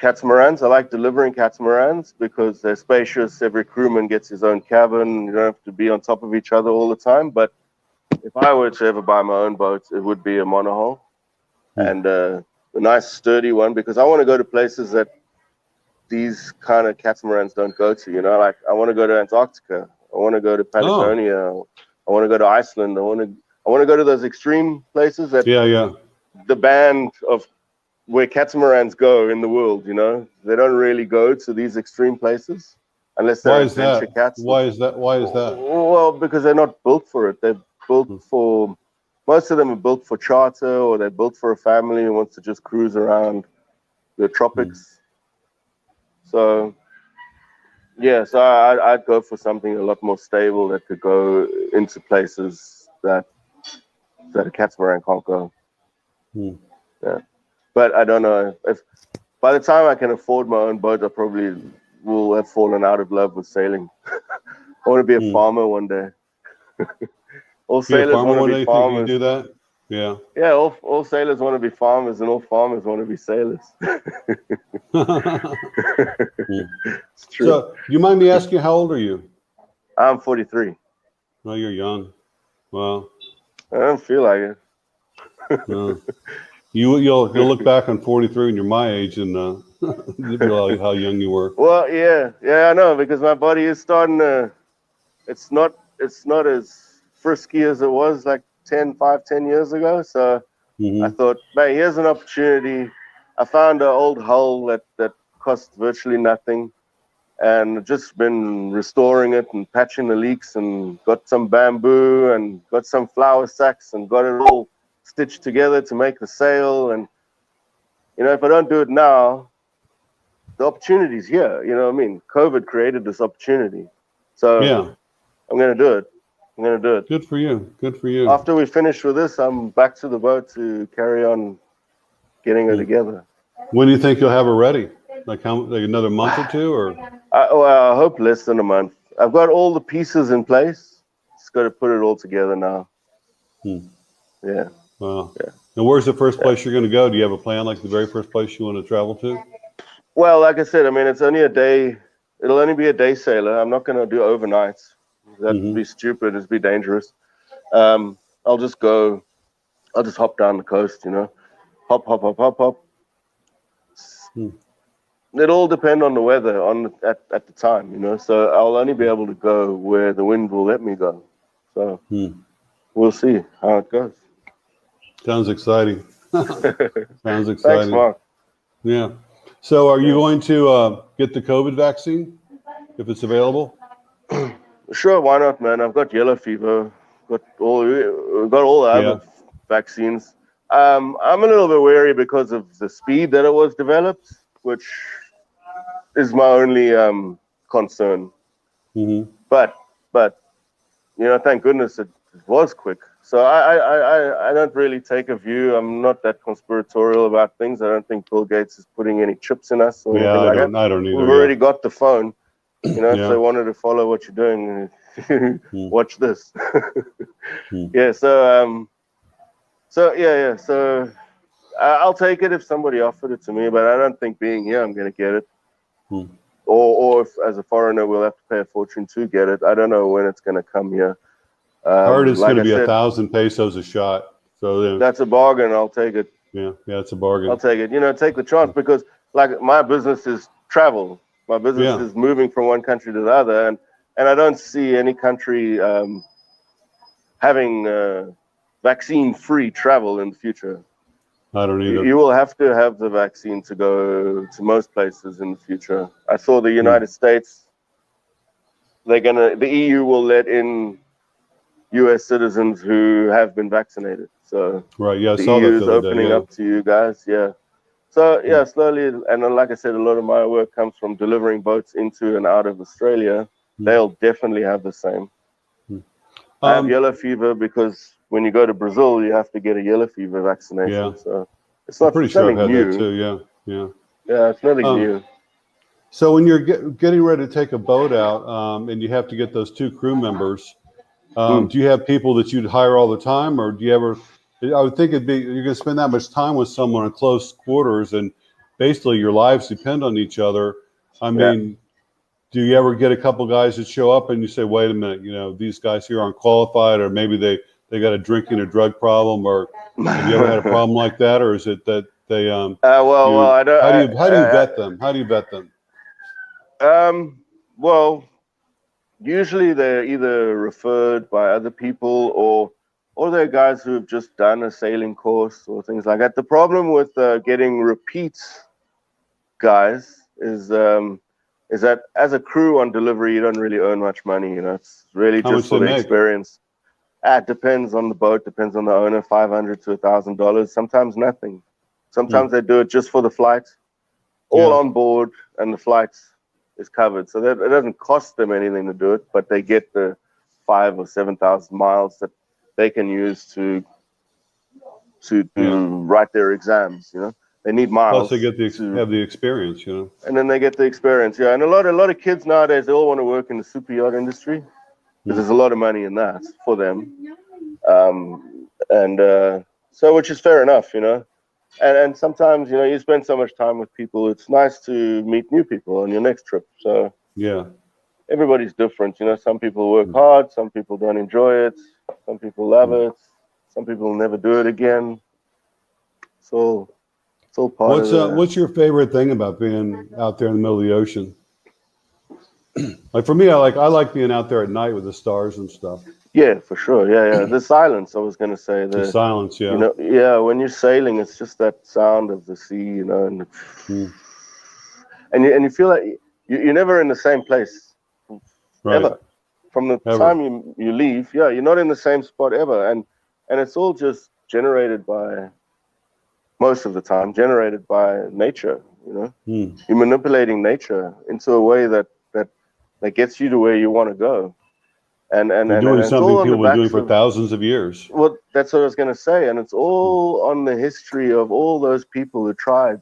catamarans. I like delivering catamarans because they're spacious. Every crewman gets his own cabin. You don't have to be on top of each other all the time. But if I were to ever buy my own boat, it would be a monohull, and a nice sturdy one, because I want to go to places that these kind of catamarans don't go to. Like I want to go to Antarctica. I want to go to Patagonia. I want to go to Iceland. I want to go to those extreme places that the band of where catamarans go in the world. They don't really go to these extreme places unless they're adventure cats. Why is that? Well, because they're not built for it. They're built for, most of them are built for charter, or they're built for a family who wants to just cruise around the tropics. So so I'd go for something a lot more stable that could go into places that a catamaran can't go. Yeah, but I don't know if by the time I can afford my own boat, I probably will have fallen out of love with sailing. I want to be a farmer one day. All sailors want to be farmers. You do that? Yeah. Yeah, all sailors want to be farmers, and all farmers want to be sailors. It's true. So, you mind me asking, how old are you? I'm 43. Oh, you're young. Wow. I don't feel like it. You'll look back on 43 when you're my age and realize how young you were. Well, yeah, I know, because my body is starting to. It's not as frisky as it was like 10 years ago. So I thought, hey, here's an opportunity. I found an old hull that cost virtually nothing, and just been restoring it and patching the leaks, and got some bamboo and got some flour sacks and got it all stitched together to make the sail. And if I don't do it now, the opportunity's here. You know what I mean? COVID created this opportunity, so I'm gonna do it. Good for you. Good for you. After we finish with this, I'm back to the boat to carry on getting her together. When do you think you'll have her ready? Like another month or two, or? I hope less than a month. I've got all the pieces in place. Just got to put it all together now. Yeah. Wow. Yeah. And where's the first place you're going to go? Do you have a plan, like the very first place you want to travel to? Well, like I said, I mean, it's only a day. It'll only be a day sailor. I'm not going to do overnights. That'd be stupid. It'd be dangerous. I'll just go. I'll just hop down the coast. Hop. It all depends on the weather at the time. So I'll only be able to go where the wind will let me go. So we'll see how it goes. Sounds exciting. Sounds exciting. Thanks, Mark. Yeah. So are you going to get the COVID vaccine if it's available? Sure, why not, man? I've got yellow fever, got all the other vaccines. I'm a little bit wary because of the speed that it was developed, which is my only concern. Mm-hmm. But thank goodness it was quick. So I don't really take a view. I'm not that conspiratorial about things. I don't think Bill Gates is putting any chips in us or anything like that. I don't either. We've already got the phone. If Yeah. they wanted to follow what you're doing, watch this. Mm. Yeah. So I'll take it if somebody offered it to me, but I don't think being here I'm gonna get it. Mm. Or if as a foreigner we'll have to pay a fortune to get it. I don't know when it's gonna come here. I heard it's like going to be I said, 1,000 pesos a shot. So that's a bargain. I'll take it. yeah, it's a bargain. I'll take it. Take the chance because like my business is travel. My business is moving from one country to the other, and I don't see any country having vaccine-free travel in the future. I don't either. You will have to have the vaccine to go to most places in the future. I saw the United States. The EU will let in U.S. citizens who have been vaccinated. So right, yeah, I the saw EU that is the other day, opening up to you guys. Yeah. So yeah, slowly, and then, like I said, a lot of my work comes from delivering boats into and out of Australia. They'll definitely have the same. I have yellow fever because when you go to Brazil, you have to get a yellow fever vaccination. Yeah. So it's not. I'm pretty It's sure nothing I've had new. that too. Yeah. Yeah, it's nothing new. So when you're getting ready to take a boat out, and you have to get those 2 crew members, do you have people that you'd hire all the time, or do you ever? I would think you're going to spend that much time with someone in close quarters, and basically your lives depend on each other. I mean, do you ever get a couple guys that show up and you say, "Wait a minute, these guys here aren't qualified, or maybe they got a drinking or drug problem," or have you ever had a problem like that, or is it that they I don't. how do you vet them? How do you vet them? Well, usually they're either referred by other people or they're guys who have just done a sailing course or things like that. The problem with getting repeat guys is that as a crew on delivery, you don't really earn much money. It's really How just much for they the make? experience. It depends on the boat, depends on the owner, $500 to $1,000. Sometimes nothing. Sometimes they do it just for the flight, all on board, and the flights is covered. So that it doesn't cost them anything to do it, but they get the 5,000 or 7,000 miles that they can use to write their exams. They need miles. Plus, they get have the experience. And then they get the experience. Yeah, and a lot of kids nowadays, they all want to work in the super yacht industry because there's a lot of money in that for them. So which is fair enough. And sometimes, you spend so much time with people, it's nice to meet new people on your next trip. So Yeah. everybody's different. Some people work hard, some people don't enjoy it, some people love it, some people will never do it again. So it's all part of it. What's your favorite thing about being out there in the middle of the ocean? Like for me, I like being out there at night with the stars and stuff. Yeah, for sure. Yeah. The silence, I was gonna say. The silence, yeah. When you're sailing, it's just that sound of the sea, and you feel like you're never in the same place ever. From the time you leave, you're not in the same spot ever, and it's all just generated by, most of the time, generated by nature. You're manipulating nature into a way that gets you to where you want to go. And you're doing something people have been doing for thousands of years. Well, that's what I was going to say. And it's all on the history of all those people who tried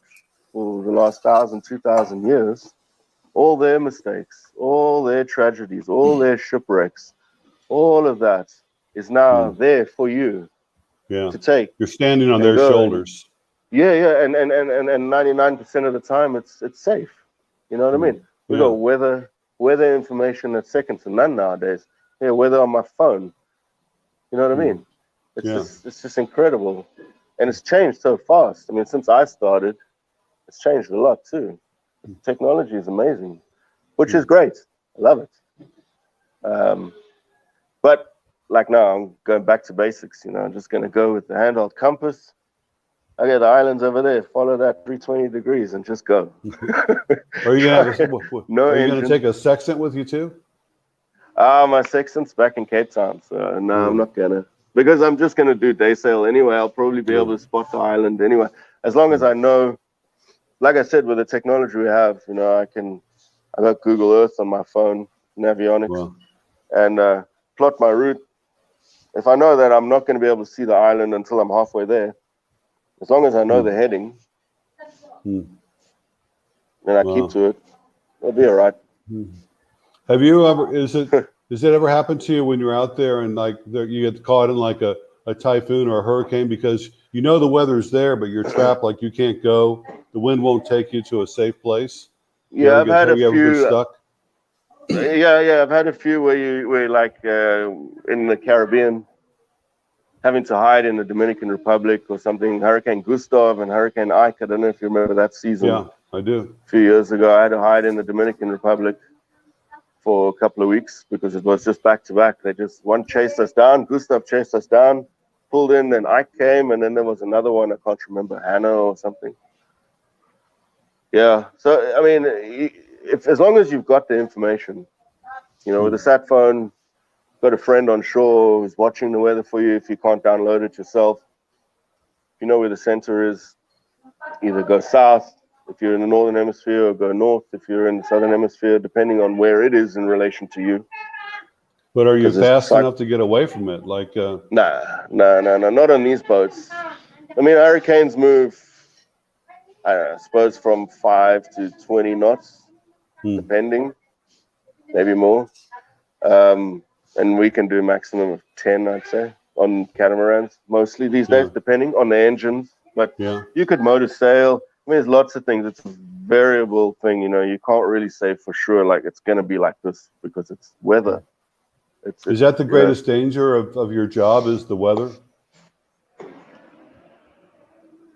for the last 1,000, 2,000 years, all their mistakes, all their tragedies, all their shipwrecks, all of that is now there for you to take. You're standing on their shoulders. And 99% of the time it's safe. You know what I mean? We got weather information that's second to none nowadays. Yeah, weather on my phone. You know what I mean? It's just incredible. And it's changed so fast. I mean, since I started, it's changed a lot too. Technology is amazing, which is great. I love it. But like now, I'm going back to basics. I'm just going to go with the handheld compass, Okay, the island's over there. Follow that 320 degrees and just go. Are you gonna have No are you gonna engine. take a sextant with you too? My sextant's back in Cape Town, so no, I'm Hmm. not gonna. Because I'm just gonna do day sail anyway. I'll probably be able to spot the island anyway. As long as I know, like I said, with the technology we have, I got Google Earth on my phone, Navionics, Well, and plot my route. If I know that I'm not going to be able to see the island until I'm halfway there, as long as I know the heading, and I keep well. to it, it'll be all right. Have you ever? Does it ever happen to you when you're out there and like you get caught in like a typhoon or a hurricane because you know the weather's there, but you're trapped, like you can't go. The wind won't take you to a safe place. Yeah, I've had a Have you ever been few. stuck? Yeah, I've had a few where like in the Caribbean, having to hide in the Dominican Republic or something. Hurricane Gustav and Hurricane Ike. I don't know if you remember that season. Yeah, I do. A few years ago, I had to hide in the Dominican Republic for a couple of weeks because it was just back to back. One chased us down, Gustav chased us down, pulled in, then Ike came, and then there was another one, I can't remember, Hannah or something. Yeah, so I mean, as long as you've got the information, with a sat phone, got a friend on shore who's watching the weather for you. If you can't download it yourself, if you know where the center is, either go south if you're in the northern hemisphere, or go north if you're in the southern hemisphere, depending on where it is in relation to you. But are you Because it's fast like, enough to get away from it? Like, nah, not on these boats. I mean, hurricanes move, I don't know, I suppose from 5 to 20 knots, depending, maybe more. And we can do maximum of 10, I'd say, on catamarans, mostly these days, depending on the engines. But you could motor sail. I mean, there's lots of things. It's a variable thing, you can't really say for sure, like, it's going to be like this because it's weather. Is that the greatest danger of your job, is the weather?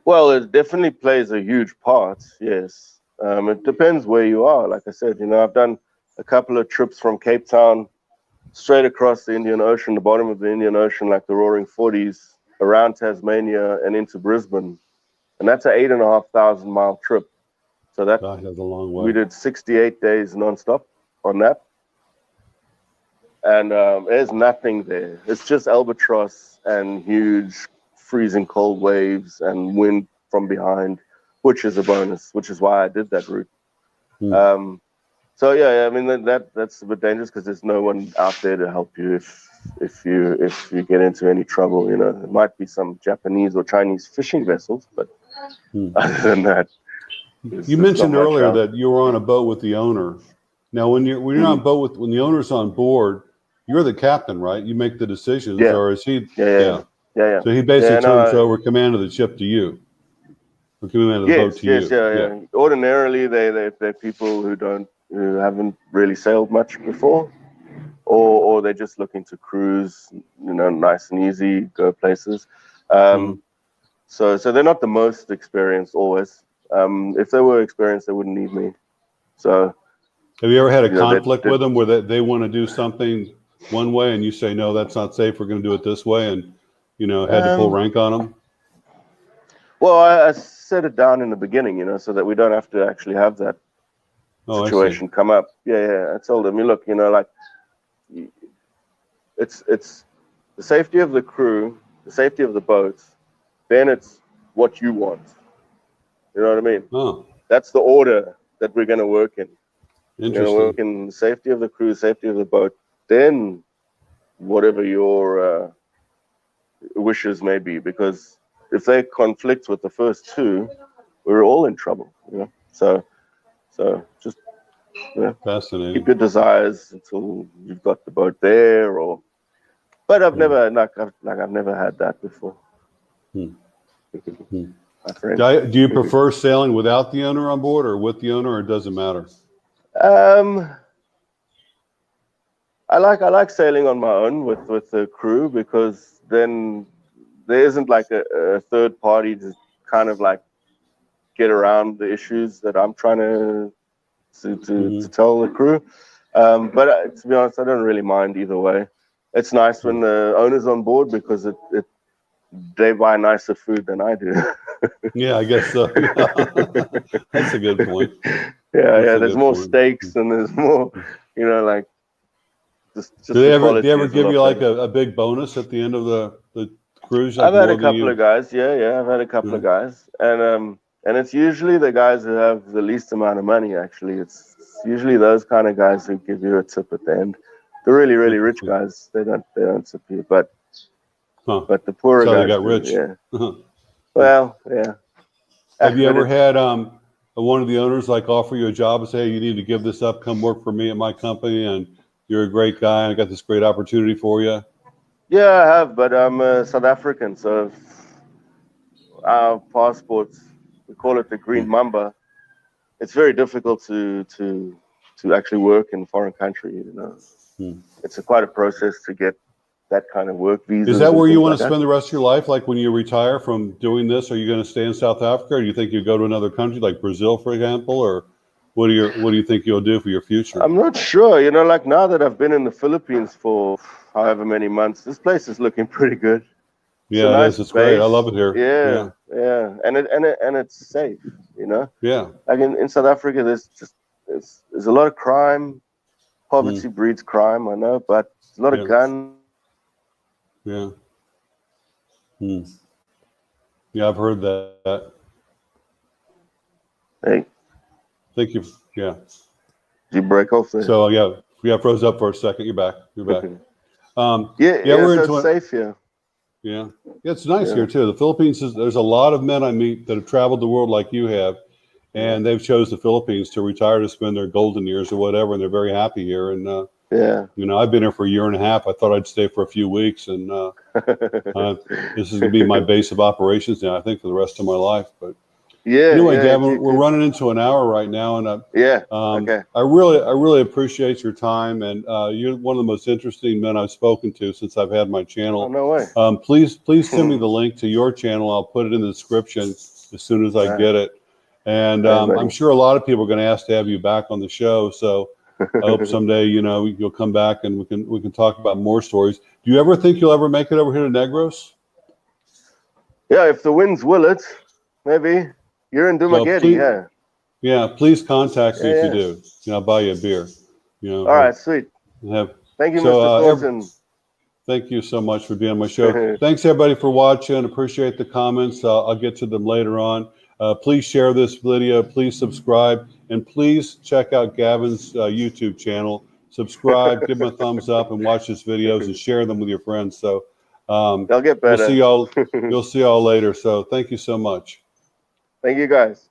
Well, it definitely plays a huge part, yes. It depends where you are. Like I said, I've done a couple of trips from Cape Town straight across the Indian Ocean, the bottom of the Indian Ocean, like the Roaring Forties, around Tasmania and into Brisbane. And that's an 8,500 mile trip. So that's a long way. We did 68 days nonstop on that. And there's nothing there. It's just albatross and huge freezing cold waves and wind from behind, which is a bonus, which is why I did that route. So yeah, I mean that's a bit dangerous because there's no one out there to help you if you get into any trouble. There might be some Japanese or Chinese fishing vessels, but other than that, you mentioned earlier that you were on a boat with the owner. Now, when you're on a boat when the owner's on board, you're the captain, right? You make the decisions, or is he? Yeah. So he basically turns over command of the ship to you, or command of the boat to you. Yeah. Ordinarily, they're people who haven't really sailed much before, or they're just looking to cruise, nice and easy, go places. So they're not the most experienced always. If they were experienced, they wouldn't need me. So. Have you ever had a conflict with them where they want to do something one way and you say, no, that's not safe, we're going to do it this way, and had to pull rank on them? Well, I set it down in the beginning, so that we don't have to actually have that situation come up. I told them, look, like, it's the safety of the crew, the safety of the boats, then it's what you want. You know what I mean? Oh. That's the order that we're going to work in. We're going to work Interesting. in the safety of the crew, safety of the boat, then whatever your wishes may be, because if they conflict with the first two, we're all in trouble. So just fascinating. Keep your desires until you've got the boat there, but I've never had that before. My friend. Do you prefer sailing without the owner on board or with the owner, or it doesn't matter? I like sailing on my own with the crew, because then there isn't like a third party to kind of like get around the issues that I'm trying to tell the crew. But to be honest, I don't really mind either way. It's nice when the owner's on board, because it they buy nicer food than I do. Yeah, I guess so. That's a good point. Yeah, there's more Point. steaks and there's more, like just Do they the ever quality is a give lot you like better. a big bonus at the end of the cruise? Like I've had more a than couple you? of guys. Yeah, I've had a couple of guys, and it's usually the guys who have the least amount of money. Actually, it's usually those kind of guys who give you a tip at the end. The really rich guys, they don't tip you, but the poorer So they guys got do. rich. Yeah. Well, yeah. Have you But ever had one of the owners like offer you a job and say, hey, you need to give this up, come work for me at my company, and you're a great guy, and I got this great opportunity for you? Yeah, I have, but I'm South African, so our passports, we call it the Green Mamba. It's very difficult to actually work in a foreign country. It's quite a process to get that kind of work visas. Is that where you want to like spend the rest of your life? Like when you retire from doing this, are you going to stay in South Africa, or do you think you go to another country like Brazil, for example, or what do you think you'll do for your future? I'm not sure. Like now that I've been in the Philippines for however many months, this place is looking pretty good. Yeah, it is. It's great. I love it here. Yeah, and it's safe. Yeah. Like in South Africa, there's a lot of crime. Poverty breeds crime, I know, but there's a lot of guns. Yeah. Yeah, I've heard that. Hey. Thank you. Yeah. Did you break off there? So yeah, froze up for a second. You're back. We're so it's safe here. Yeah, it's nice here too. The Philippines there's a lot of men I meet that have traveled the world like you have, and they've chose the Philippines to retire to spend their golden years or whatever, and they're very happy here. And I've been here for a year and a half. I thought I'd stay for a few weeks, and this is gonna be my base of operations now, I think, for the rest of my life. But anyway, Gavin, we're running into an hour right now, and I really appreciate your time, and you're one of the most interesting men I've spoken to since I've had my channel. Oh, no way. Please send me the link to your channel. I'll put it in the description as soon as I get it. And I'm sure a lot of people are going to ask to have you back on the show. So I hope someday you'll come back and we can talk about more stories. Do you ever think you'll ever make it over here to Negros? Yeah, if the winds will it, maybe. You're in Dumaguete, Yeah, please contact me if you do. I'll buy you a beer. All right, sweet. Thank you, Mr. Thornton. Thank you so much for being on my show. Thanks, everybody, for watching. Appreciate the comments. I'll get to them later on. Please share this video. Please subscribe. And please check out Gavin's YouTube channel. Subscribe, give him a thumbs up, and watch his videos and share them with your friends. So they'll get better. You'll see y'all later. So thank you so much. Thank you, guys.